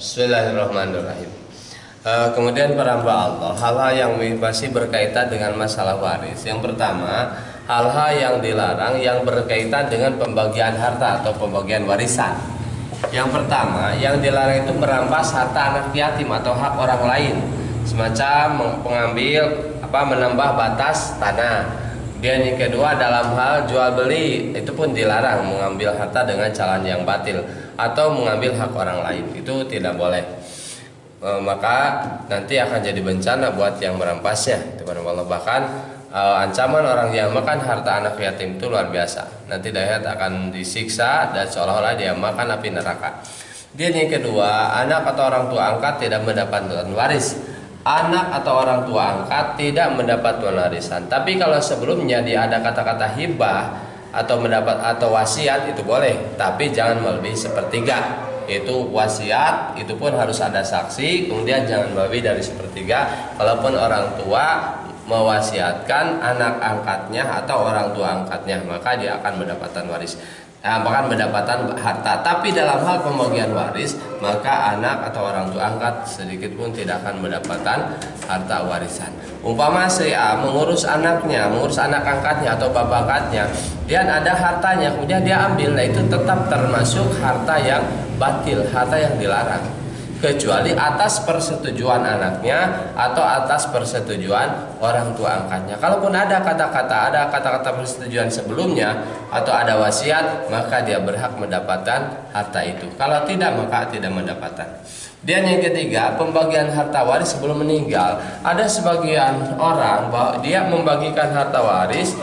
Bismillahirrahmanirrahim. Kemudian para hamba Allah, hal-hal yang masih berkaitan dengan masalah waris. Yang pertama, hal-hal yang dilarang yang berkaitan dengan pembagian harta atau pembagian warisan. Yang pertama, yang dilarang itu merampas harta anak yatim atau hak orang lain, semacam mengambil menambah batas tanah. Dan yang kedua, dalam hal jual beli itu pun dilarang mengambil harta dengan cara yang batil atau mengambil hak orang lain, itu tidak boleh. Maka nanti akan jadi bencana buat yang merampasnya. Allah bahkan ancaman orang yang makan harta anak yatim itu luar biasa. Nanti dayat akan disiksa dan seolah-olah dia makan api neraka. Dan yang kedua, anak atau orang tua angkat tidak mendapatkan waris. Anak atau orang tua angkat tidak mendapatkan warisan. Tapi kalau sebelumnya dia ada kata-kata hibah atau mendapat atau wasiat, itu boleh, tapi jangan melebihi sepertiga. Itu wasiat, itu pun harus ada saksi, kemudian jangan melebihi dari sepertiga. Kalaupun orang tua mewasiatkan anak angkatnya atau orang tua angkatnya, maka dia akan mendapatkan waris, bahkan mendapatkan harta. Tapi dalam hal pembagian waris, maka anak atau orang tua angkat sedikit pun tidak akan mendapatkan harta warisan. Umpama si A mengurus anaknya, mengurus anak angkatnya atau bapak angkatnya, dan ada hartanya, kemudian dia ambil, nah itu tetap termasuk harta yang batil, harta yang dilarang, kecuali atas persetujuan anaknya atau atas persetujuan orang tua angkatnya. Kalaupun ada kata-kata persetujuan sebelumnya atau ada wasiat, maka dia berhak mendapatkan harta itu. Kalau tidak, maka tidak mendapatkan. Dan yang ketiga, pembagian harta waris sebelum meninggal. Ada sebagian orang bahwa dia membagikan harta waris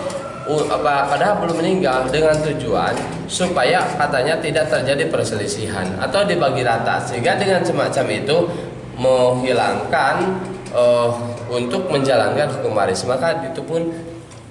padahal belum meninggal dengan tujuan supaya katanya tidak terjadi perselisihan atau dibagi rata, sehingga dengan semacam itu menghilangkan untuk menjalankan hukum waris, maka itu pun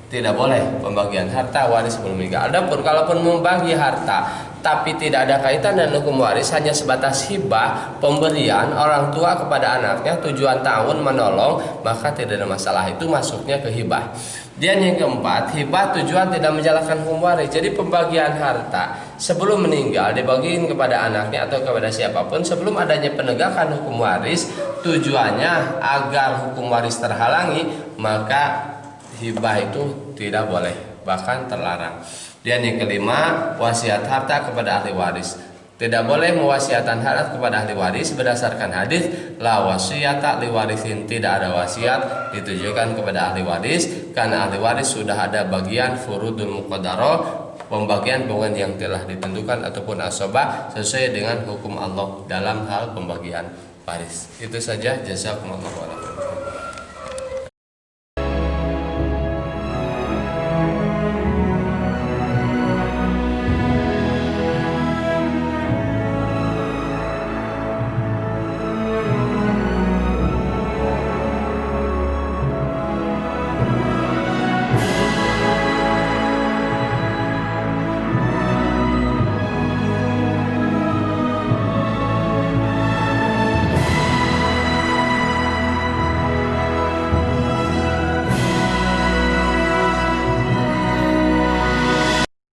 tidak boleh pembagian harta waris sebelum meninggal. Adapun kalaupun membagi harta tapi tidak ada kaitan dengan hukum waris, hanya sebatas hibah, pemberian orang tua kepada anaknya, tujuan tahun menolong, maka tidak ada masalah, itu masuknya ke hibah. Dan yang keempat, hibah tujuan tidak menjalankan hukum waris. Jadi pembagian harta sebelum meninggal dibagiin kepada anaknya atau kepada siapapun sebelum adanya penegakan hukum waris, tujuannya agar hukum waris terhalangi, maka hibah itu tidak boleh, bahkan terlarang. Dan yang kelima, wasiat harta kepada ahli waris. Tidak boleh mewasiatkan harta kepada ahli waris berdasarkan hadis la wasiyata li warisin, tidak ada wasiat ditujukan kepada ahli waris karena ahli waris sudah ada bagian furudul muqaddarah, pembagian yang telah ditentukan ataupun asobah sesuai dengan hukum Allah dalam hal pembagian waris. Itu saja, jazakumullah.